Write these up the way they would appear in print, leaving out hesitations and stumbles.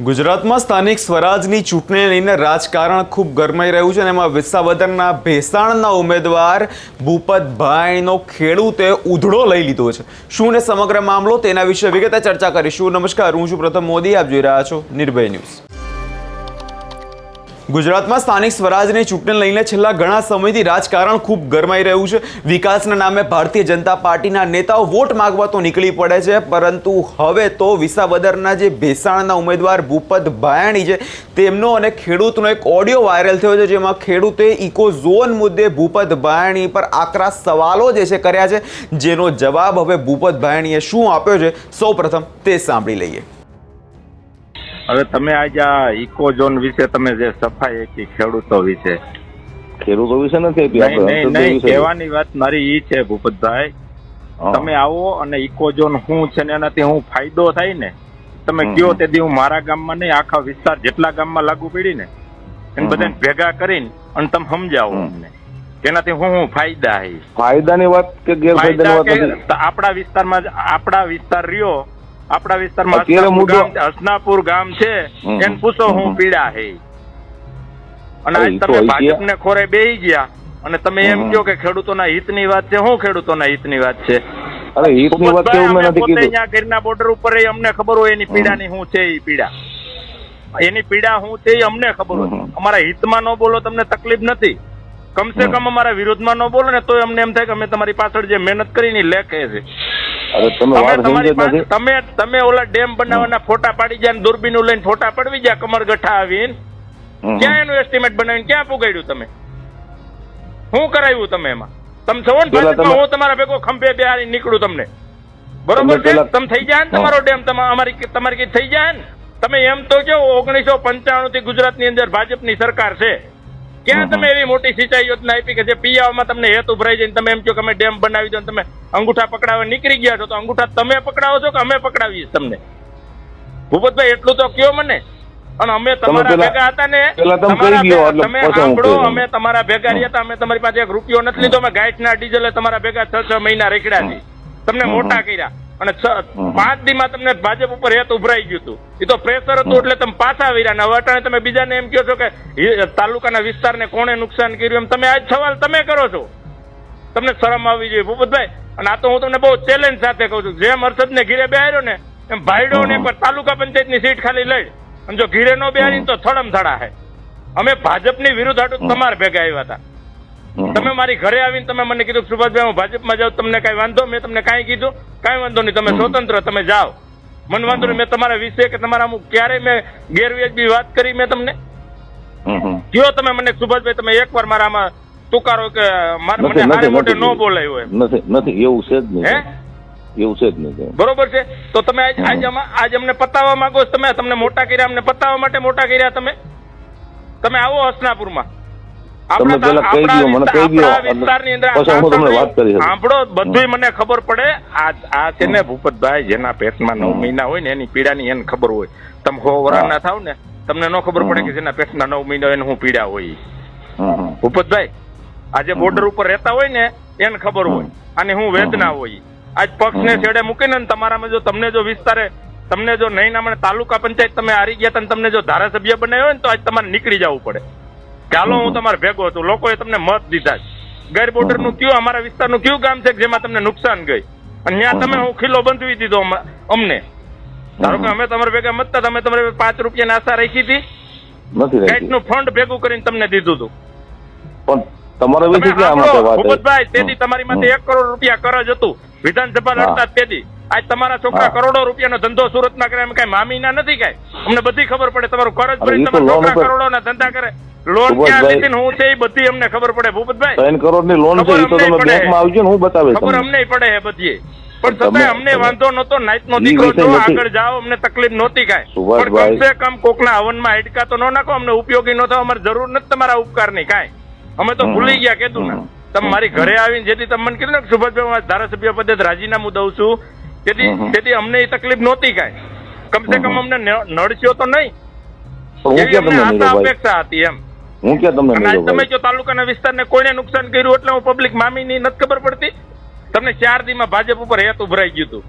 ગુજરાતમાં સ્થાનિક સ્વરાજની ચૂંટણીને લઈને રાજકારણ ખૂબ ગરમાઈ રહ્યું છે અને એમાં વિસાવદરના ભેસાણના ઉમેદવાર ભૂપતભાઈનો ખેડૂતે ઉધડો લઈ લીધો છે। શું ને સમગ્ર મામલો તેના વિશે વિગતે ચર્ચા કરીશું। નમસ્કાર, હું છું પ્રથમ મોદી, આપ જોઈ રહ્યા છો નિર્ભય ન્યૂઝ। ગુજરાતમાં સ્થાનિક સ્વરાજની ચૂંટણી લઈને છેલ્લા ઘણા સમયથી રાજકારણ ખૂબ ગરમાઈ રહ્યું છે। વિકાસના નામે ભારતીય જનતા પાર્ટીના નેતાઓ વોટ માંગવા તો નીકળી પડે છે, પરંતુ હવે તો વિસાવદરના જે ભેસાણના ઉમેદવાર ભૂપતભાઈ છે તેમનો અને ખેડૂતનો એક ઓડિયો વાયરલ થયો છે, જેમાં ખેડૂતે ઇકો ઝોન મુદ્દે ભૂપતભાઈ પર આકરા સવાલો જે છે કર્યા છે, જેનો જવાબ હવે ભૂપતભાઈએ શું આપ્યો છે સૌપ્રથમ તે સાંભળી લઈએ। હવે તમે આજે આ ઇકો ઝોન વિશે તમે જે સફાઈ આપી ખેડૂતો વિશે નથી નહીં કહેવાની વાત મારી ઈ છે ભૂપતભાઈ, તમે આવો અને ઇકો ઝોન શું છે ને એનાથી હું ફાયદો થાય ને તમે કયો તેથી હું મારા ગામમાં નહીં આખા વિસ્તાર જેટલા ગામમાં લાગુ પડી ને એને બધાને ભેગા કરીને અને તમે સમજાવો અમને એનાથી હું ફાયદાની વાત કે ગેરફાયદાની વાત? આપણા વિસ્તારમાં આપણા વિસ્તાર રહ્યો, આપણા વિસ્તારમાં હસનાપુર ગામ છે એને પૂછો હું પીડા હે, અને આજ તમે ભાજપને ખોરે બેહી ગયા અને તમે એમ કહો કે ખેડૂતોના હિતની વાત છે। શું ખેડૂતોના હિતની વાત છે? પોતે ઘરના બોર્ડર ઉપર અમને ખબર હોય એની પીડાની શું છે, એ પીડા એની પીડા શું છે એ અમને ખબર હોય। અમારા હિતમાં ન બોલો, તમને તકલીફ નથી, કમસે કમ અમારા વિરોધમાં ન બોલો ને તોય અમને એમ થાય કે અમે તમારી પાછળ જે મહેનત કરીને લેખે છે। તમે ઓલા ડેમ બનાવવાના ફોટા પાડી ગયા, દૂરબીન લઈને ફોટા પડવી ગયા, કમર ગઠા આવીને ક્યાં એનું એસ્ટિમેટ બનાવીને ક્યાં પુગાડ્યું તમે? શું કરાવ્યું તમે એમાં? તમે છો ને હું તમારા ભેગો ખંભે બેહારી નીકળું તમને, બરોબર છે? તમે થઈ જાય ને તમારો ડેમ તમારી કઈ થઈ જાય ને? તમે એમ તો કહો 1995 થી ગુજરાતની અંદર ભાજપની સરકાર છે, ક્યાં તમે એવી મોટી સિંચાઈ યોજના આપી કે જે પિયામાં તમને હેતુ ભરાઈ જાય? તમે એમ કહો કે અમે ડેમ બનાવી દો, તમે અંગૂઠા પકડાવવા નીકળી ગયા છો, તો અંગૂઠા તમે પકડાવો છો કે અમે પકડાવીએ તમને? ભૂપતભાઈ એટલું તો કયો મને। અને અમે તમારા ભેગા હતા ને, તમે સાંભળો, અમે તમારા ભેગા રહ્યા હતા, અમે તમારી પાસે 1 રૂપિયો નથી લીધો, અમે ગાઈટના ડીઝલે તમારા ભેગા 6 મહિના રેખડ્યા છે, તમને મોટા કર્યા, અને 5 દીમાં તમને ભાજપ ઉપર હેત ઉભરાઈ ગયું હતું, એ તો પ્રેશર હતું એટલે તમે પાછા વર્યા ને હવે તમે બીજાને એમ કહો છો કે તાલુકાના વિસ્તારને કોણે નુકસાન કર્યું, એમ તમે આજ સવાલ તમે કરો છો? તમને શરમ આવવી જોઈએ ભૂપતભાઈ। અને આ તો હું તમને બહુ ચેલેન્જ સાથે કહું છું, જેમ હર્ષદને ઘીરે બેહાર્યો ને એમ ભાઈડો ને એકવાર તાલુકા પંચાયતની સીટ ખાલી લઈ, અને જો ઘીરે નો બેહારી તો થડમ થડા હે। અમે ભાજપની વિરુદ્ધ હાટું તમારે ભેગા આવ્યા હતા, તમે મારી ઘરે આવીને તમે મને કીધું સુભાષભાઈ હું ભાજપમાં જાઉં, તમને કઈ વાંધો? મેં તમને કઈ કીધું? કઈ વાંધો નહીં, તમે સ્વતંત્ર, તમે જાઓ, મને વાંધો નહીં। મેં તમારા વિશે કે તમારા ક્યારેય મેં ગેરવ્યાજબી વાત કરી મેં તમને કયો? તમે મને સુભાષભાઈ તમે એકવાર મારામાં તુકારો કે મને હારે મોટે ન બોલાયો એમ નથી, એવું છે જ નહીં, એવું છે જ નહીં, બરોબર છે? તો તમે આજ અમને પતાવવા માંગો છો, તમે તમને મોટા કર્યા, અમને પતાવવા માટે મોટા કર્યા તમે આવો હસનાપુરમાં, સાંભળો બધું મને ખબર પડે। આ છે ને ભૂપતભાઈ, જેના પેટમાં 9 મહિના હોય ને એની પીડાની એને ખબર હોય, તમે 100 વર્ષ ના થાવ ને તમને ન ખબર પડે કે જેના પેટમાં 9 મહિના એને હું પીડા હોય। ભૂપતભાઈ, આજે બોર્ડર ઉપર રહેતા હોય ને એને ખબર હોય અને હું વેદના હોય। આજ પક્ષને છેડે મૂકીને તમારામાં જો તમને જો વિસ્તારે તમને જો નહીં ના તાલુકા પંચાયત તમે હારી ગયા, તમને જો ધારાસભ્ય બનાવ્યો હોય ને તો આજ તમારે નીકળી જવું પડે। ચાલો હું તમારે ભેગો છું, લોકોએ તમને મત દીધા છે। ગેર બોર્ડર નું કયું અમારા વિસ્તારનું કયું ગામ છે જેમાં તમને નુકસાન ગઈ, અને ત્યાં તમે હું ખીલો બંધવી દીધો અમને? ધારો કે અમે તમારા ભેગા મતતા, તમે તમારે 5 રૂપિયાની આશા રાખી હતી, કાંઈકનું ફંડ ભેગું કરીને તમને દીધું હતું, ભૂપતભાઈ તેથી તમારી માટે 1 કરોડ રૂપિયા કરજ હતું વિધાનસભા લડતા તેથી। આજ તમારા છોકરા કરોડો રૂપિયાનો ધંધો સુરતમાં કરે, કઈ મામીના નથી, કઈ અમને બધી ખબર પડે, તમારું કરજ ભરી તમારા છોકરા કરોડોના ધંધા કરે, લોન ક્યાં લીધી હું છે એ બધી અમને ખબર પડે ભૂપતભાઈ। 3 કરોડની લોન છે, તો તમે બેંકમાં આવજો ને હું બતાવીશ, ખબર અમને પડે હે બધી, પણ છતાં અમને વાંધો નતો, નાઈટનો દીકરો છો, આગળ જાઓ, અમને તકલીફ નહોતી કાંઈ, પણ કમસે કમ કોકના હવનમાં હેડકા તો ન નાખો, અમને ઉપયોગી ન થાવ, અમારે જરૂર નથી તમારા ઉપકારની કાંઈ, અમે તો ભૂલી ગયા કીધું ને। તમે મારી ઘરે આવીને જેથી તમે મને કીધું ને સુભાષભાઈ હું ધારાસભ્ય પદે રાજીનામું દઉં છું, તેથી અમને એ તકલીફ નહોતી કાંઈ, કમસે કમ અમને નડશો તો નહીં, અપેક્ષા હતી એમ। તમે જો તાલુકાના વિસ્તારને કોઈને નુકસાન કર્યું એટલે હું પબ્લિક મામીની નથી ખબર પડતી? તમને 4 દીમાં ભાજપ ઉપર હેત ઉભરાઈ ગયું હતું,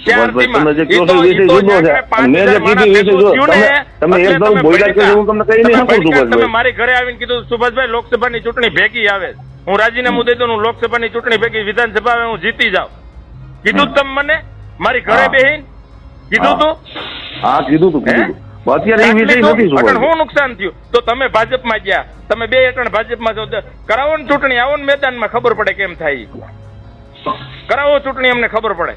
ત્યારથી તમે જે ઈ કહો તો- છો એ ઈ વિષય તો જુદો છે. જ્યાં મેં જે 5,000 કીધું એ વિષય જુદો. થયું ને, તમે એટલે એકદમ તમે બોલ્યા કે હું તમને કહી નહીં તમે શકું, ભડકા, સુભાષભાઈ. તમે મારી ઘરે આવીને કીધું સુભાષભાઈ લોકસભાની ચૂંટણી ભેગી આવે, હું રાજીનામું દઈ દઉં, હું લોકસભાની ચૂંટણી ભેગી વિધાનસભા આવે હું જીતી જાઉં. કીધું જ તમે મને મારી ઘરે હા. બેહીને કીધું તું? હા કીધું તું કીધું તું. અત્યારે એ વિષય નથી અટણ સુભાષભાઈ. હું નુકસાન થયું તો તમે ભાજપમાં ગયા, તમે બે અટણ ભાજપમાં છો, કરાવો ને ચૂંટણી, આવો ને મેદાનમાં, ખબર પડે કેમ થાય ઈ. કરાવો ચૂંટણી, અમને ખબર પડે.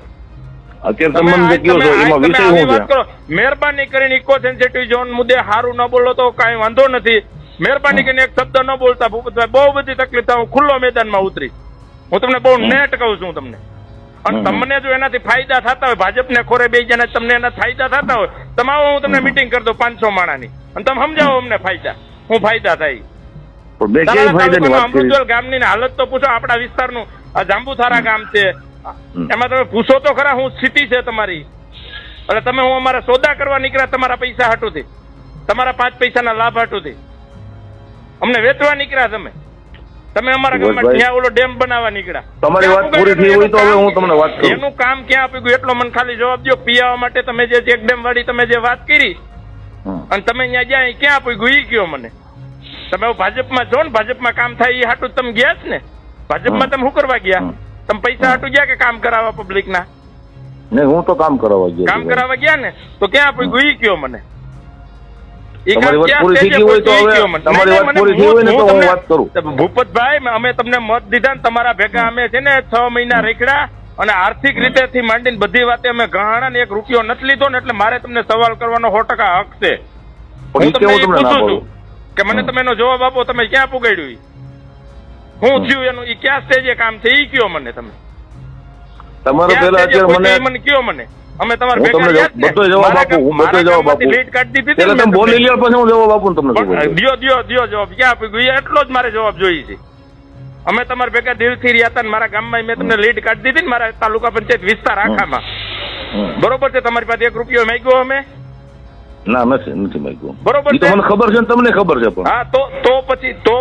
અત્યારે તમે તમે જે કહો છો આજ એમાં તમે વિષય આવી શું વાત છે? કરો. મહેરબાની કરીને ઇકો સેન્સિટિવ ઝોન મુદ્દે હારું ન બોલો તો કાંઈ વાંધો નથી. મહેરબાની કરીને એક શબ્દ ન બોલતા ભૂપતભાઈ, બહુ બધી તકલીફ થાય, હું ખુલ્લો મેદાનમાં ઉતરી. હું તમને બહુ નેટ કહું છું તમને. અને તમને જો એનાથી ફાયદા થતા હોય, ભાજપને ખોરે બે જણા તમને એના ફાયદા થતા હોય, તમે આવો, હું તમને મીટિંગ કરી દઉં 500 માણાની, અને તમે સમજાવો અમને ફાયદા, હું ફાયદા થાય. પણ બે તાલાળા કેવી ફાયદાની તાલુકાનું વાત કરી? અમૃતસર ગામની હાલત તો પૂછો, આપણા વિસ્તારનું આ જાંબુથારા ગામ છે, એમાં તમે પૂછો તો ખરા હું સ્થિતિ છે તમારી. એટલે તમે હું અમારા સોદા કરવા નીકળ્યા તમારા પૈસા હાટુથી, તમારા 5 પૈસાના લાભ હાટુથી, અમને વેચવા નીકળ્યા તમે અમારા ગામમાં સુભાષભાઈ, ત્યાં ઓલો ડેમ બનાવવા નીકળ્યા. તમારી વાત ક્યાં પૂરી થઈ હોય તો હવે હું તમને વાત કરું. એનું કામ ક્યાં આપી ગયું એટલો મને ખાલી જવાબ દો. પીવા માટે તમે જે ચેક ડેમ વાળી તમે જે વાત કરી અને તમે અહીંયા ગયા એ ક્યાં આપી ગયું ઈ કયો મને. તમે હવે ભાજપમાં છો ને, ભાજપમાં કામ થાય એ હાટું તમે ગયા જ ને. ભાજપમાં તમે શું કરવા ગયા? તમે પૈસા હાટું ગયા કે કામ કરાવવા પબ્લિક ના? નહીં, હું તો કામ કરાવવા ગયો કામ છું. કરાવવા ગયા ને, તો ક્યાં આપી ગયું ઈ કયો મને. ઈ કામ તમારી વાત ક્યાં પૂરી થઈ સ્ટેજે ગઈ હોય તો પહોંચ્યું ઈ હવે કયો મને. તમારી નહીં, વાત નહીં, પૂરી થઈ હોય ને તો હું તમને- વાત કરું. ભૂપતભાઈ, અમે તમને મત દીધા ને તમારા ભેગા અમે છે ને 6 મહિના રેખડા, અને આર્થિક રીતે થી માંડીને બધી વાતે અમે ગહાણા ને 1 રૂપિયો નથી લીધો ને, એટલે મારે તમને સવાલ કરવાનો 100% હક છે. પણ ઈ હું તમને કેવું એ તમને ના પૂછું બોલું? છું કે મને તમે એનો જવાબ આપો, તમે ક્યાં પુગાડ્યું ઈ? હું થયું એનું, ઈ ક્યાં સ્ટેજે કામ છે ઈ કયો મને તમે. તમારે ક્યાં પેલા સ્ટેજે અત્યારે પહોંચ્યું મને ઈ મને કયો મને. અમે તમારા હું ભેગા તમને ગયા જ ને. બધો જવાબ મારા આપું, હું બધો મારા જવાબ ગામમાંથી આપું. લીડ કાઢી દીધી પેલા હતી તમે ને બોલી મેં લ્યો પછી હું જવાબ આપું ને તમને પણ સુભાષભાઈ. દ્યો જવાબ ક્યાં આપી ગયું એટલો જ મારે જવાબ જોઈએ છે. અમે તમારા ભેગા દિલથી રહ્યા હતા ને મારા ગામમાં મેં તમને લીડ કાઢી દીધી ને મારા તાલુકા પંચાયત વિસ્તાર આખામાં. બરોબર છે, તમારી પાસે 1 રૂપિયો માંગ્યો અમે? ના નથી માગ્યું. બરોબર ઈ તો છે. મને ખબર છે ને તમને ખબર છે પણ હા, તો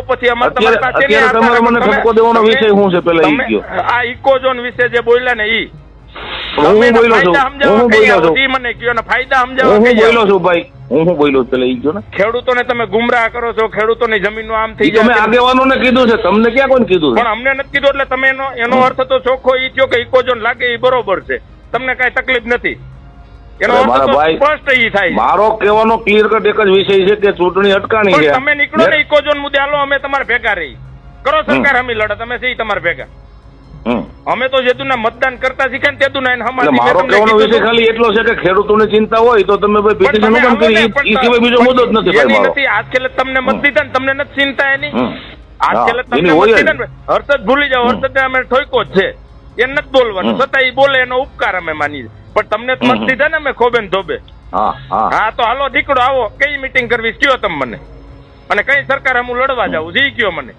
પછી અમારે તમારી પાસે અત્યારે તમારે મને ઠપકો દેવાનો વિષય શું છે પેલા ઈ તમે કયો. આ ઇકોઝોન વિશે જે બોલ્યા ને ઈ હું તમે એના બોલ્યો છું, ફાયદા સમજાવો હું કઈ બોલ્યો આવો, છું. ઈ મને કયો ને ફાયદા સમજાવો હું કઈ આવો. બોલ્યો છું ભાઈ, હું બોલ્યો પેલા ઈ કયો ને. ખેડૂતોને તમે ગુમરાહ કરો છો, ખેડૂતોની જમીનનું આમ થઈ ઈ તો મેં જાય. આગેવાનોને કીધું છે, તમને ક્યાં કોઈને કીધું છે? પણ અમને નથી કીધું એટલે તમે એનો અર્થ તો ચોખ્ખો ઈ થયો કે ઇકોઝોન લાગે એ બરોબર છે, તમને કઈ તકલીફ નથી. એનો અરે અર્થ મારા તો ભાઈ, સ્પષ્ટ ઈ થાય. મારો કહેવાનો ક્લિયર કટ એક જ વિષય છે કે ચૂંટણી અટકાણી છે. પણ તમે નીકળો ને ઇકોઝોન મુદ્દે, હાલો અમે તમારા ભેગા રહી કરો સરકાર હમી લડે, તમે સહી તમારા ભેગા. હમ. અમે તો જેતુના મતદાન કરતા શીખ્યા ને તેતુના એને એટલે હમાતી. મારો કહેવાનો વિષય ખાલી એટલો છે કે ખેડૂતોની ચિંતા હોય તો તમે ભાઈ પણ પિટિશન તમે ઉગમ કરી આવો ને, ઈ સિવાય બીજો મુદ્દો જ નથી ભાઈ એની મારો. નથી, આજ છેલ્લે તમને મત દીધા ને તમને નથી ચિંતા એની. હમ. આજ હા, છેલ્લે તમને એની મત હોય જ. દીધા ને, હર્ષદ ભૂલી જાઓ, હર્ષદને અમે ઠોક્યો જ છે, એને નથી બોલવાનું, છતાં ઈ બોલે એનો ઉપકાર અમે માનીએ. પણ તમને જ મત દીધા ને અમે ખોબે ને ધોબે. હા હા હા, તો હાલો દીકડો આવો, કઈ મીટિંગ કરવી કયો તમે મને, અને કઈ સરકાર હું લડવા જાઉં જી કયો મને.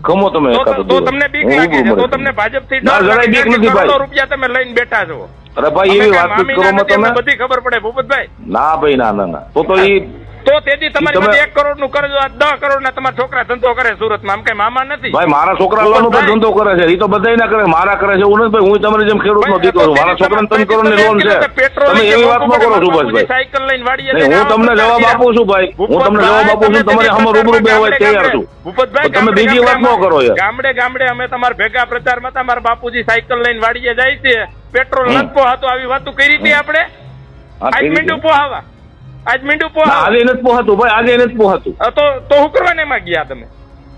ખમો તમે એકાદો તો દિવસ. તમને બીક હું લાગે છે, ઉભો તો રહી. તમને ભાજપ થી ના, જરાય બીક નથી ભાઈ. કરોડો રૂપિયા તમે લઈને બેઠા છો. અરે ભાઈ અમે એવી કાંઈ વાત કરો મામીના નથી, તમે. અમને બધી ખબર પડે ભૂપતભાઈ. ના ભાઈ ના તો ઈ તો તેથી તમારી તમે- પાસે 1 કરોડ નું કરજો, આ 10 કરોડ ના તમારા છોકરા ધંધો કરે સુરતમાં, આમ કઈ મામા નથી. ભાઈ મારા છોકરા લોન ઉપર ભાઈ. ધંધો કરે છે ઈ તો બધાય ના કરે, મારા કરે છે એવું નથી ભાઈ. હું તમારી જેમ ખેડૂત નો ભાઈ, દીકરો છું, તો મારા તેથી છોકરાને તમે 3 કરોડની લોન છે. પેટ્રોલ તમે એવી વાત ન કરો સુભાષભાઈ. સાયકલ લઈને વાડીએ નહીં, હું તમને જવાબ આપું છું ભાઈ, હું તમને જવાબ આપું છું, તમારે આમાં રૂબરૂ બેહવા તૈયાર છું. ભૂપતભાઈ, તો તમે બીજી વાત ન કરો યાર. ગામડે ગામડે અમે તમારા ભેગા પ્રચારમાં હતા, મારા બાપુજી સાયકલ લઈને વાડીએ જાય છે, પેટ્રોલ નથી પોહાતું, આવી વાતો કરી હતી આપણે. હા, આજ કરી મીંડું છે. પોહાવા, આજ મીંડું ના, પોહાવા. આજે નથી પોહાતું ભાઈ, આજે નથી પોહાતું. તો હું કરવાને એમાં ગયા તમે?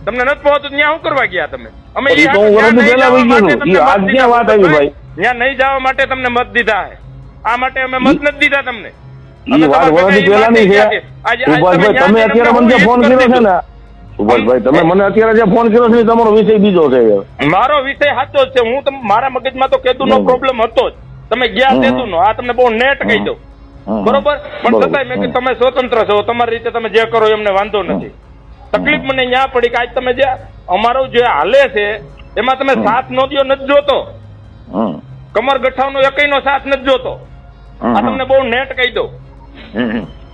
તમને નથી પોહાતું ત્યાં હું કરવા ગયા તમે? અમે ઈ તો હું ત્યાં વરસથી નહીં પહેલા જવા વઈ ગયો માટે છું. ઈ તમને આજ મત ક્યાં વાત આવી ભાઈ? ત્યાં નહીં જવા માટે તમને મત દીધા છે. આ માટે અમે મત નથી દીધા તમને. ઈ વાત વરસથી પહેલાની છે. સુભાષભાઈ, તમે અત્યારે મને જે ફોન કર્યો છે ને, સુભાષભાઈ તમે મને અત્યારે જે ફોન કર્યો છે એ તમારો વિષય બીજો છે. મારો વિષય સાચો જ છે. હું મારા મગજમાં તો કેદુનો પ્રોબ્લેમ હતો જ. તમે ગયા કેદુનો, આ તમને બહુ નેટ કહી દઉં. બરોબર, પણ છતાંય મેં કીધું તમે સ્વતંત્ર છો, તમારી રીતે તમે જે કરો એમને વાંધો નથી. તકલીફ મને ત્યાં પડી કે આજ તમે જે અમારું જે હાલે છે એમાં તમે સાથ નો દ્યો, નથી જોતો. કમર ગઠાવનો એકયનો સાથ નથી જોતો. આ તમને બહુ નેટ કહી દઉં.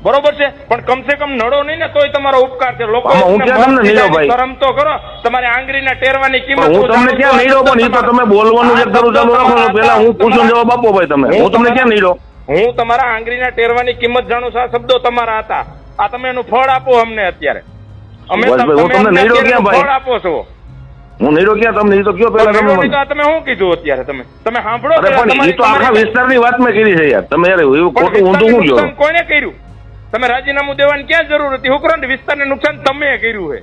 બરોબર છે, પણ કમસે કમ નડો નહીં ને તોય તમારો ઉપકાર છે. લોકો આમાં હું ક્યાં તમને નડ્યો ભાઈ? શરમ તો કરો, તમારી આંગળીના ટેરવાની કિંમત પણ હું તમને ક્યાં નડ્યો? પણ એ તો તમે બોલવાનું જે કરું ચાલુ રાખો છો. પેલા હું પૂછું જવાબ આપો ભાઈ તમે. હું તમને ક્યાં નડ્યો? હું તમારા આંગળીના ટેરવાની કિંમત જાણું છું. આ શબ્દો તમારા હતા. આ તમે એનું ફળ આપો અમને અત્યારે. અમે બસ ભાઈ, હું તમને નડ્યો ક્યાં ભાઈ? ફળ આપો છો. હું નડ્યો ક્યાં તમને? એ તો કયો પેલા તમે મને. તમે શું કીધું અત્યારે? તમે સાંભળો. અરે પણ એ તો આખા વિસ્તારની વાત મેં કરી છે યાર. તમે યાર એવું ખોટું ઊંધું શું કહો? કોને કર્યું? તમે રાજીનામું દેવાની ક્યાં જરૂર હતી? હું કરો ને વિસ્તારને નુકસાન તમે કર્યું છે.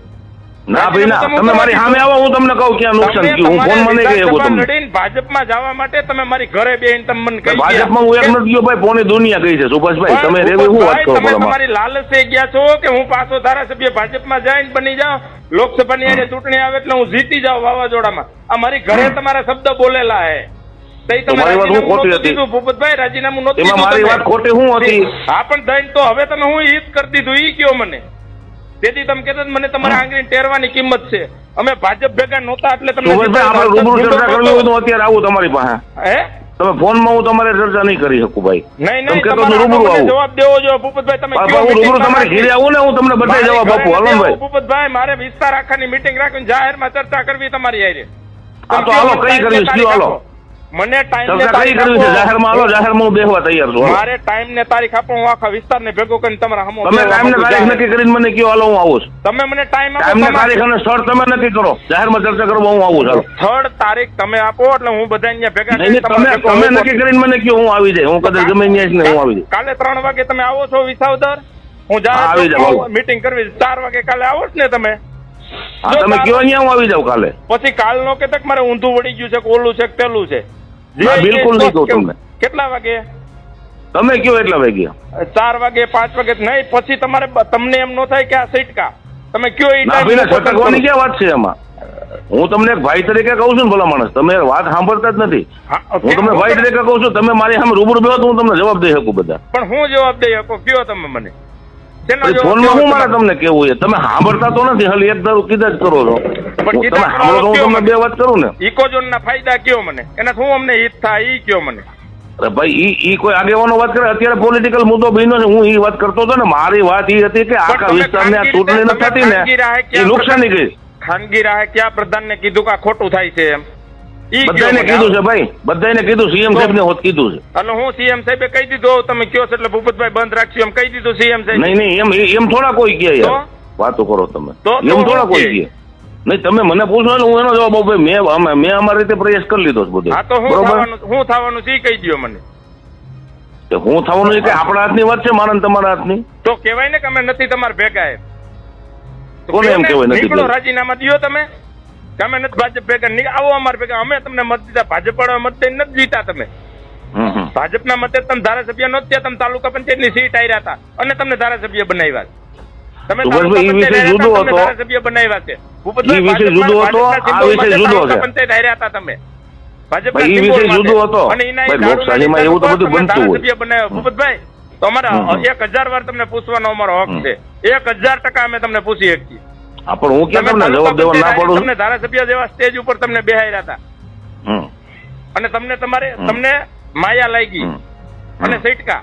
ના ભાઈ ના, તમે મારી સામે આવો, હું તમને કહું ક્યાં નુકસાન થયું. હું ફોન મને કહી શકું તમને. લડીને ભાજપમાં જવા માટે તમે મારી ઘરે બેહીને તમે મને કહી ભાજપમાં હું એક નથી ગયો ભાઈ, પોની દુનિયા ગઈ છે સુભાષભાઈ. તમે રેવી હું વાત કરો? તમે તમારી લાલચે ગયા છો કે હું પાછો ધારાસભ્ય ભાજપમાં જઈને બની જાઉં, લોકસભાની આજે ચૂંટણી આવે એટલે હું જીતી જાઉં વાવાઝોડામાં. આ મારી ઘરે તમારા શબ્દ બોલેલા હે. તમારી વાત હું ખોટી હતી. ભૂપતભાઈ રાજીનામું નહોતું એમાં મારી વાત ખોટી હું હતી? હા પણ દઈને તો હવે તમે હું હિત કરી દીધું ઈ કયો મને. તેથી તમે કહેતા મને તમારા આંગળી ટેરવાની કિંમત છે. અમે ભાજપ ભેગા નહોતા એટલે તમને આપણે રૂબરૂ ચર્ચા કરવી હોય તો અત્યારે આવું તમારી પાસે. હે તમે ફોનમાં હું તમારે ચર્ચા નહીં કરી શકું ભાઈ. નહીં તમારે રૂબરૂ આવું. જવાબ દેવો જોઈએ ભૂપતભાઈ. તમે હું રૂબરૂ તમારે ઘરે આવું ને, હું તમને બધા જવાબ આપું. હાલો ભાઈ ભૂપતભાઈ, મારે વિસ્તાર આખાની મીટિંગ રાખીને જાહેરમાં ચર્ચા કરવી તમારી હારે. હા તો હાલો, કઈ કરવી છે હાલો. મને ટાઈમ ચર્ચા કઈ કરવી છે? જાહેરમાં હાલો, જાહેરમાં હું બેહવા તૈયાર છું. મારે ટાઈમ ને તારીખ આપો. હું આખા વિસ્તારને ભેગો કરીને તમારા હમો. તમે ટાઈમ ને તારીખ નક્કી કરીને મને કયો, હાલો હું આવું છું. તમે મને ટાઈમ આપો. ટાઈમ ને તારીખ અને સ્થળ તમે નક્કી કરો. જાહેરમાં ચર્ચા કરવા હું આવું છું. થર્ડ તારીખ તમે આપો એટલે હું બધા અહીંયા ભેગા તમે નક્કી કરીને મને કયો, હું આવી જાય. હું કદાચ ગમે ત્યાં ને હું આવી જાય. કાલે 3 વાગે તમે આવો છો વિસાવદર? હું જાહેર મીટિંગ કરવી 4 વાગે કાલે આવો છો ને તમે? હા તમે કયો અહીંયા, હું આવી જાઉં કાલે. પછી કાલ નો કે મારે ઊંધું વળી ગયું છે કે ઓલું છે કે પેલું છે. બિલકુલ નહીં કહું તમને. કેટલા વાગે તમે કયો એટલા વાગે? 4 વાગે 5 વાગે નહીં. પછી તમારે તમને એમ ન થાય કે આ સટકા તમે કયો એ છટકવાની ક્યાં વાત છે એમાં? હું તમને એક ભાઈ તરીકે કહું છું ને ભલા માણસ, તમે વાત સાંભળતા જ નથી. હું તમને ભાઈ તરીકે કહું છું, તમે મારી સામે રૂબરૂ બેહો તો હું તમને જવાબ દઈ શકું બધા. પણ હું જવાબ દઈ શકો કયો તમે મને? ફોનમાં હું મારે તમને કેવું છે? તમે સાંભળતા તો નથી, હાલ એક ધારું કીધા જ કરો છો. તમે સાંભળો તો હું તમને બે વાત કરું ને. ઇકોઝોન ના ફાયદા કયો મને? એના શું અમને હિત થાય ઈ કયો મને? અરે ભાઈ ઈ કોઈ આગેવાનો વાત કરે? અત્યારે પોલિટિકલ મુદ્દો બન્યો છે, હું ઈ વાત કરતો હતો ને. મારી વાત ઈ હતી કે આખા વિસ્તારને આ ચૂંટણી નથી થતી ને, એ નુકસાની ગઈ. ખાનગી રાહે ક્યાં પ્રધાનને કીધું કે આ ખોટું થાય છે એમ? બધાને કીધું છે ભાઈ, બધાને કીધું. સીએમ સાહેબ ને હોત કીધું છે. એટલે હું સીએમ સાહેબે કહી દીધું તમે કયો છો એટલે ભૂપતભાઈ બંધ રાખશું એમ કહી દીધું સીએમ સાહેબ? નહીં એમ થોડા કોઈ કહે યાર. વાતો કરો તમે, એમ થોડા કોઈ કહે. નહીં તમે મને પૂછો ને હું એનો જવાબ આપું. મેં અમારી રીતે પ્રયાસ કરી લીધો છે બધો. હા તો હું થવાનું છે કહી દો મને. હું થવાનું છે કે આપણા હાથની વાત છે, મારા તમારા હાથની? તો કહેવાય ને કે અમે નથી તમારા ભેગા એમ. કોને એમ કહેવાય નથી? નીકળો, રાજીનામા દો તમે. તમે નથી ભાજપ ભેગા, આવો અમારા ભેગા. અમે તમને મત દીધા, ભાજપ વાળા મત દઈને નથી જીતા તમે. ભાજપના મતે તમે ધારાસભ્ય નહોતા થયા, તમે તાલુકા પંચાયતની સીટ આવ્યા હતા અને તમને ધારાસભ્ય બનાવ્યા. તમે ધારાસભ્ય બનાવ્યા છે. પંચાયત હાર્યા હતા તમે. ભૂપતભાઈ તો અમારા 1000 વાર તમને પૂછવાનો અમારો હક છે. 1000% અમે તમને પૂછી શકીએ. પણ હું ક્યાં તમને જવાબ દેવા ના પડું? તમને ધારાસભ્ય જેવા સ્ટેજ ઉપર તમને બેહાર્યા હતા અને તમને માયા લાગી અને સટકા.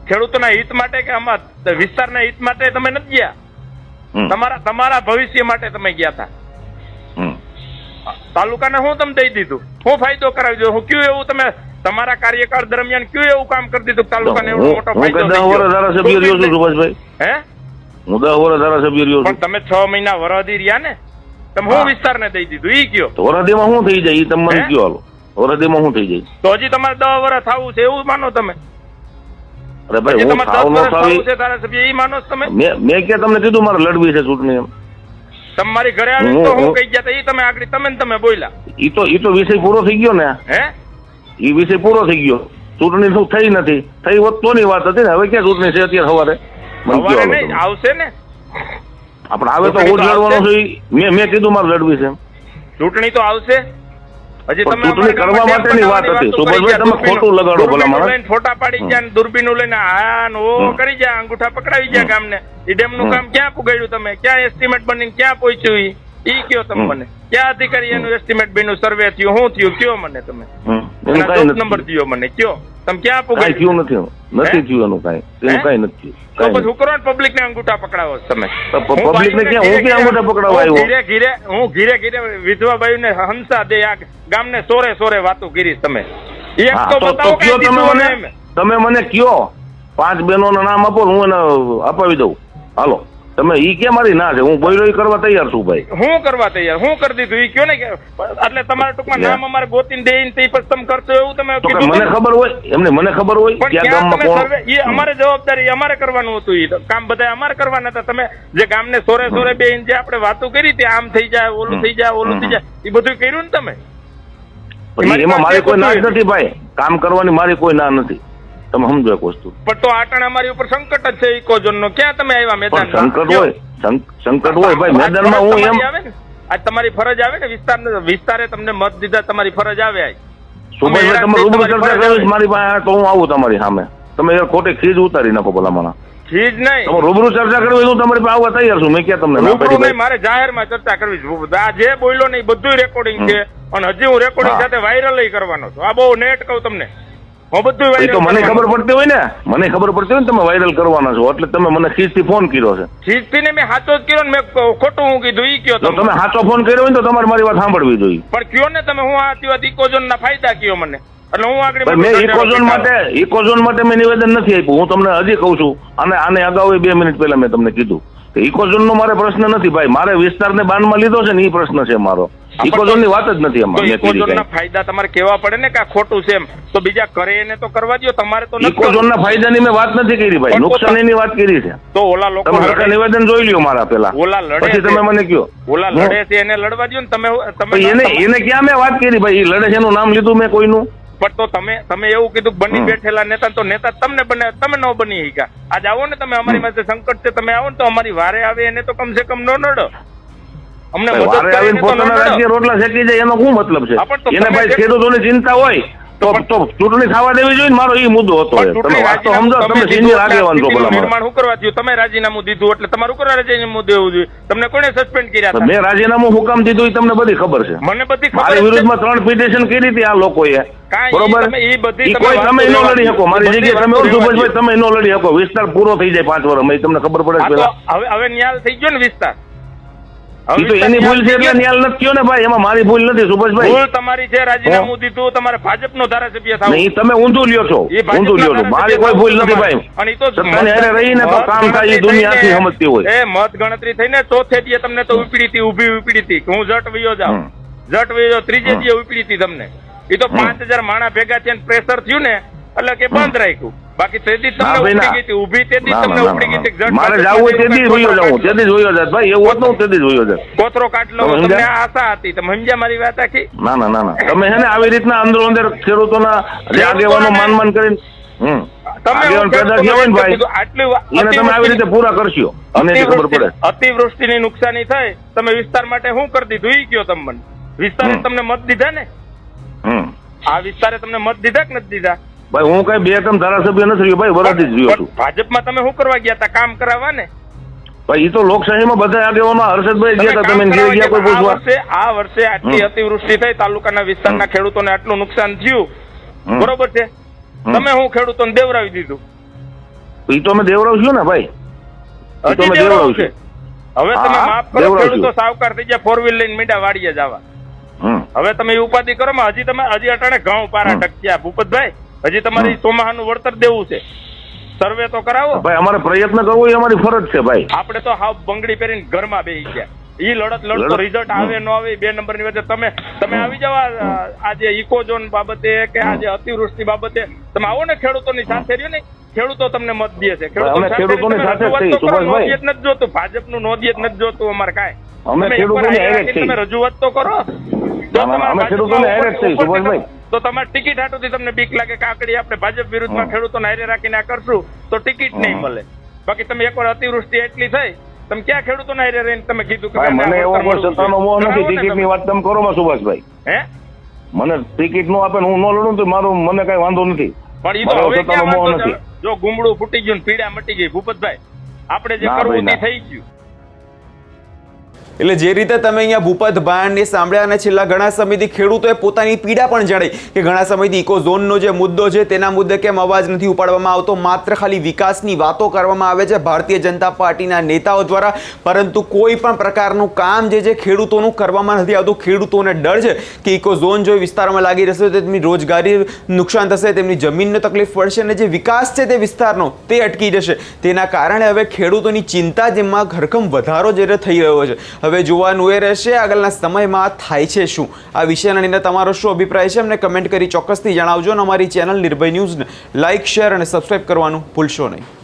ખેડૂતોના હિત માટે કે આમાં વિસ્તારના હિત માટે તમે નથી ગયા, તમારા ભવિષ્ય માટે તમે ગયા હતા. તાલુકાને હું તમે દઈ દીધું, હું ફાયદો કરાવી દો. હું કયું એવું તમે તમારા કાર્યકાળ દરમિયાન કયું એવું કામ કરી દીધું તાલુકાને એવડો મોટો ફાયદો? હું 10 વર્ષ ધારાસભ્ય રહ્યો છું સુભાષભાઈ. હે? હું 10 વર્ષ ધારાસભ્ય રહ્યો છું. પણ તમે 6 મહિના વરદી રહ્યા ને, તમે હું વિસ્તારને દઈ દીધું ઈ કયો? વરદીમાં શું થઈ જાય ઈ તમે મને કયો હાલો. વરદીમાં શું થઈ જાય? તો હજી તમારે 10 વર્ષ થવું છે એવું માનો તમે? અરે ભાઈ હું થાવ નો થાવી છે ધારાસભ્ય ઈ માનો છો તમે? મેં ક્યાં તમને કીધું મારે લડવી છે ચૂંટણી એમ? તમારી ઘરે આવી તો હું કહી ગયા તા ઈ તમે આગળ તમે બોલ્યા. ઈ તો વિષય પૂરો થઈ ગયો ને. હે? ઈ વિષય પૂરો થઈ ગયો. ચૂંટણી શું થઈ નથી, થઈ હોત તો ની વાત હતી ને. હવે ક્યાં ચૂંટણી છે અત્યારે સવારે? આવશે ને આપણે આવે તો હું જ લડવાનો છું. મેં કીધું મારે લડવી છે. ચૂંટણી તો આવશે. હજી તમે ચૂંટણી કરવા માટેની વાત હતી. સુભાષભાઈ તમે ખોટું લગાડો ભલા માણસ. ફોટા પાડી ગયા, દૂરબીનું લઈને આ ઓ કરી ગયા, અંગૂઠા પકડાવી ગયા ગામને. ઈ ડેમ નું કામ ક્યાં પુગાડ્યું તમે? ક્યાં એસ્ટિમેટ બનીને ક્યાં પહોંચ્યું ઈ કયો તમે મને? ક્યાં અધિકારી એનું એસ્ટિમેટ બન્યું, સર્વે થયું, શું થયું કયો મને તમે? નંબર દયો મને કયો તમે ક્યાં પુગાડ્યું? કયું નથી. નથી થયું એનું કાંઈ નથી તો થયું પછી હું કરવાનું પબ્લિક ને અંગૂઠા પકડાવો છો તમે? પબ્લિક ને ક્યાં હું ક્યાં અંગૂઠા પકડાવવા આવ્યો? હું ઘીરે વિધવા બાઈ ને હંસા દે આ ગામને સોરે સોરે વાતો કરી તમે. એક હા, તો તો બતાવો કયો કઈ દીધું મને. તમે મને કયો 5 બહેનોના નામ આપો હું એને અપાવી દઉં. હાલો તમે ઈ કે મારી ના છે હું બોલ્યો ઈ કરવા તૈયાર છું ભાઈ. હું કરવા તૈયાર હું કરી દીધું ઈ કયો ને કે એટલે તમારા ટૂંકમાં નામ અમારે ગોતીને દઈને તે પછી તમે કરશો એવું તમે તો કે કીધું મને હતું? ખબર હોય એમને મને ખબર હોય પણ ક્યાં ક્યાં ગામમાં તમે કોણ સર્વે ઈ અમારે જવાબદારી અમારે કરવાનું હતું ઈ કામ બધા અમારે કરવાના હતા. તમે જે ગામને સોરે સોરે બેહીને જે આપણે વાતો કરી તે આમ થઈ જાય ઓલું થઈ જાય ઓલું થઈ જાય ઈ બધું કર્યું ને તમે. પછી એમાં મારી કોઈ ના જ નથી ભાઈ. કામ કરવાની મારી કોઈ ના નથી. તમે સમજો એક વસ્તુ. પણ તો આટણ અમારી ઉપર સંકટ જ છે ઇકોઝોન નો. ક્યાં તમે આવ્યા પણ મેદાનમાં? સંકટ હોય ભાઈ મેદાનમાં હું એમ આજ તમારી ફરજ આવે ને વિસ્તારે તમને મત દીધા તમારી ફરજ આવે આજ. સુભાષભાઈ તમે રૂબરૂ ચર્ચા કરવી છે મારી પાસે તો હું આવું તમારી સામે. તમે યાર ખોટી ખીજ ઉતારી નાખો ભલામણ. ચીજ નહીં તમે રૂબરૂ ચર્ચા કરવી હું તમારી પાસે આવવા તૈયાર છું. મેં ક્યાં તમને ના રૂબરૂ પાડી નહીં, મારે જાહેરમાં ચર્ચા કરવી છે. આ જે બોલ્યો ને એ બધું રેકોર્ડિંગ છે અને હજી હું રેકોર્ડિંગ સાથે વાયરલ કરવાનો છું. આ બહુ નેટ કહું તમને હું બધું ભાઈ? તો મને વાયરલ ખબર પડતી હોય ને મને ખબર પડતી હોય ને તમે વાયરલ કરવાના છો એટલે તમે મને ખીજથી ફોન કર્યો છે. ચીજથી મેં સાચો જ કર્યો ને મેં ખોટું હું કીધું ઈ કયો જો તમે. તમે સાચો ફોન કર્યો હોય ને તો તમારે મારી વાત સાંભળવી જોઈએ. પણ કયો ને તમે હું આથી વાત ઇકોઝોન ના ફાયદા કયો મને એટલે હું આગળ ભાઈ મેં ઇકોઝોન માટે મેં નિવેદન નથી આપ્યું. હું તમને હજી કહું છું અને આને અગાઉ 2 મિનિટ પહેલા મેં તમને કીધું કે ઇકોઝોન નો મારે પ્રશ્ન નથી ભાઈ. મારે વિસ્તારને બાનમાં લીધો છે ને એ પ્રશ્ન છે મારો. ઇકોઝોન ની વાત જ નથી તો એમાં. ઇકોઝોન ના ફાયદા તમારે કેવા પડે ને કે આ ખોટું છે એમ તો બીજા કરે એને તો કરવા દો. તમારે તો નથી ઇકોઝોન ના ફાયદાની મેં વાત નથી કરી ભાઈ. નુકસાનીની વાત કરી છે. તો ઓલા લોકો તમે સરકાર નિવેદન જોઈ લ્યો મારા પેલા ઓલા લડે પછી છે. તમે મને કયો. ઓલા લડે છે એને લડવા દો ને તમે એને ક્યાં મેં વાત કરી ભાઈ? એ લડે છે એનું નામ લીધું મેં કોઈનું? પણ તો તમે એવું કીધું કે બની બેઠેલા નેતા તો નેતા તમને બને તમે ન બની શક્યા. આજ આવો ને તમે અમારી પાસે સંકટ છે તમે આવો ને તો અમારી વારે આવે એને તો કમ સે કમ ન નડો. અમને મદદ વારે કરીને આવીને તો ન પોતાના રાજકીય નડો. રોટલા શેકી જાય એનો શું મતલબ છે? હા, પણ તો એને તમે ભાઈ જે- ખેડૂતોની ચિંતા હોય તો ચૂંટણી થવા દેવી જોઈએ ને. મારો એ મુદ્દો હતો. પણ તમે ચૂંટણી વાત તો રાજીનામું સમજો. તમે તમે દીધું સિનિયર એટલે આગેવાન છો સ્થિતિનું ભલા નિર્માણ શું કરવા થયું? તમે રાજીનામું દીધું એટલે તમારું કોઈ રાજીનામું દેવું જોઈએ. તમને કોને સસ્પેન્ડ કર્યા હતા? મેં રાજીનામું હું કામ દીધું એ તમને બધી ખબર છે. મને બધી ખબર મારી છે. વિરુદ્ધમાં 3 પિટિશન કરી હતી આ લોકોએ. કાંઈ બરોબર તમે ઈ બધી ઈ તમે કોઈ વાતો તમે નો રહેવા લડી દ્યો. શકો. મારી બધી જગ્યાએ તમે વાતો હો રહેવા સુભાષભાઈ દ્યો. તમે નો લડી શકો. વિસ્તાર પૂરો થઈ જાય 5 વર્ષ તમને ખબર પડે આ છે તો પેલા. હવે ન્યાલ થઈ ગયો ને વિસ્તાર. ઈ તો એની ભૂલ છે એટલે ન્યાલ નથી થયો ને ભાઈ. એમાં મારી ભૂલ નથી સુભાષભાઈ. ભૂલ તમારી છે. રાજીનામું દીધું તમારે ભાજપનો ધારાસભ્ય થાવ. નહીં તમે ઊંધું લ્યો છો. એ ભાજપના ઊંધું લ્યો છો. મારી કોઈ ભૂલ નથી ભાઈ. અને ઈ તો સત્તાની હારે રહીને તો કામ થાય એ દુનિયા આખી સમજતી હોય. એ મત ગણતરી થઈને ચોથે દીએ તમને તો ઉપડી હતી ઊભી હતી કે હું જટ વયો જાઉં. જટ વયો ત્રીજે દીએ ઉપડી હતી તમને. એ તો 5000 માણા ભેગા થઈને પ્રેશર થયું ને એટલે કે બંધ રાખ્યું. બાકી તેદી તમને ઉપડી ગઈ હતી ઊભી તેદી તમને ઉપડી ગઈ હતી જટ મારે જાવું હોય તેદી જ વયો જાઉં. તેદી જ વયો જાત ભાઈ. એવું હતું તેદી જ વયો જાત. કોતરો કાઢ લો. તમે તમને સમજ્યા? આ આશા હતી. તમે સમજ્યા મારી વાત આખી? ના તમે હે ને આવી રીતના અંદરો અંદર ખેડૂતોના જે આગેવાનો માન કરીને આગેવાન પેદા થયા હોય ને ભાઈ એને તમે આવી રીતે પૂરા કરશો અને ખબર પડે. અતિવૃષ્ટિની નુકસાની થાય તમે વિસ્તાર માટે શું કરી દીધું ઈ કયો તમે મને? વિસ્તારે તમને મત દીધા ને? આ વિસ્તારે તમને મત દીધા કે નથી દીધા? ભાઈ હું કઈ 2 ટર્મ ધારાસભ્ય નથી રહ્યો ભાઈ. વરાથી જ રહ્યો છું. ભાજપમાં તમે શું કરવા ગયા હતા? કામ કરાવવા ને? ભાઈ એ તો લોકશાહીમાં બધા આગેવાનો હર્ષદભાઈ ગયા હતા. તમે ગયા કોઈ પૂછવા? આ વર્ષે આટલી અતિવૃષ્ટિ થઈ તાલુકાના વિસ્તારના ખેડૂતોને આટલું નુકસાન થયું બરોબર છે. તમે હું ખેડૂતોને દેવરાવી દીધું. એ તો અમે દેવરાવશું ને ભાઈ. એ તો હજી અમે દેવરાવું છે. દેવરાવશું. હવે તમે હા, માફ કરો. દેવરાવશું. ખેડૂતો સાવકાર થઈ ગયા 4 વ્હીલ લઈને મીંડા વાડીએ જવા. હવે તમે એ ઉપાધિ કરો માં હજી અટાણે ઘઉં પારા ટક્યા ભૂપતભાઈ. હજી તમારી ચોમાહાનું વળતર દેવું છે. સર્વે તો કરાવો ભાઈ. અમારે પ્રયત્ન કરવો એ અમારી ફરજ છે ભાઈ. આપણે તો હાવ બંગડી પહેરીને ઘરમાં બેસી ગયા. ઈ લડતો રિઝલ્ટ આવે ન આવે 2 નંબરની વચ્ચે તમે આવી જાવ. આજે ઇકોઝોન બાબતે કે આજે અતિવૃષ્ટિ બાબતે તમે આવો ને ખેડૂતોની સાથે રહ્યો ને. ખેડૂતો તમને મત દે છે. ખેડૂતોની સાથે જ છીએ, સુભાષભાઈ. નોંધિયત નથી જોતું. ભાજપનું નોંધિયત નથી જોતું અમારે કાંઈ. અમે ખેડૂતોની હારે જ છીએ. તમે રજૂઆત તો કરો. અમે ખેડૂતોની હારે જ છીએ સુભાષભાઈ. તો તમારી ટિકિટ હાટુથી તમને બીક લાગે કે આકડી આપણે ભાજપ વિરુદ્ધમાં ખેડૂતોને હારે રાખીને આ કરશું તો ટિકિટ નહીં મળે. બાકી તમે એકવાર અતિવૃષ્ટિ એટલી થઈ તમે ક્યાં ખેડૂતોને હારે રહીને તમે કીધું કે મને એવો કોઈ સત્તાનો મોહ નથી. ટિકિટની વાત તમે કરો માં સુભાષભાઈ. હે મને ટિકિટ નો આપે હું ન લડું તો મારું મને કઈ વાંધો નથી. પણ ઈ તો હવે ક્યાં વાંધો છે? જો ગુમડું ફૂટી ગયું ને પીડા મટી ગઈ ભૂપતભાઈ આપણે જે કરવું તે થઈ ગયું. એટલે જે રીતે તમે અહીંયા ભૂપત ભાણને સાંભળ્યા અને છેલ્લા ઘણા સમયથી ખેડૂતોએ પોતાની પીડા પણ જણાઈ કે ઘણા સમયથી ઇકો ઝોનનો જે મુદ્દો છે તેના મુદ્દે કેમ અવાજ નથી ઉપાડવામાં આવતો, માત્ર ખાલી વિકાસની વાતો કરવામાં આવે છે ભારતીય જનતા પાર્ટીના નેતાઓ દ્વારા, પરંતુ કોઈ પણ પ્રકારનું કામ જે ખેડૂતોનું કરવામાં નથી આવતું. ખેડૂતોને ડર છે કે ઇકો ઝોન જો વિસ્તારમાં લાગી રહેશે તો તેમની રોજગારી નુકસાન થશે, તેમની જમીનને તકલીફ પડશે અને જે વિકાસ છે તે વિસ્તારનો તે અટકી જશે. તેના કારણે હવે ખેડૂતોની ચિંતા જેમાં ઘરખમ વધારો જે થઈ રહ્યો છે. હવે જોવાનું એ રહેશે આગળના સમયમાં થાય છે શું. આ વિષયના લઈને તમારો શું અભિપ્રાય છે અમને કમેન્ટ કરી ચોક્કસથી જણાવજો અને અમારી ચેનલ નિર્ભય ન્યૂઝને લાઇક, શેર અને સબસ્ક્રાઇબ કરવાનું ભૂલશો નહીં.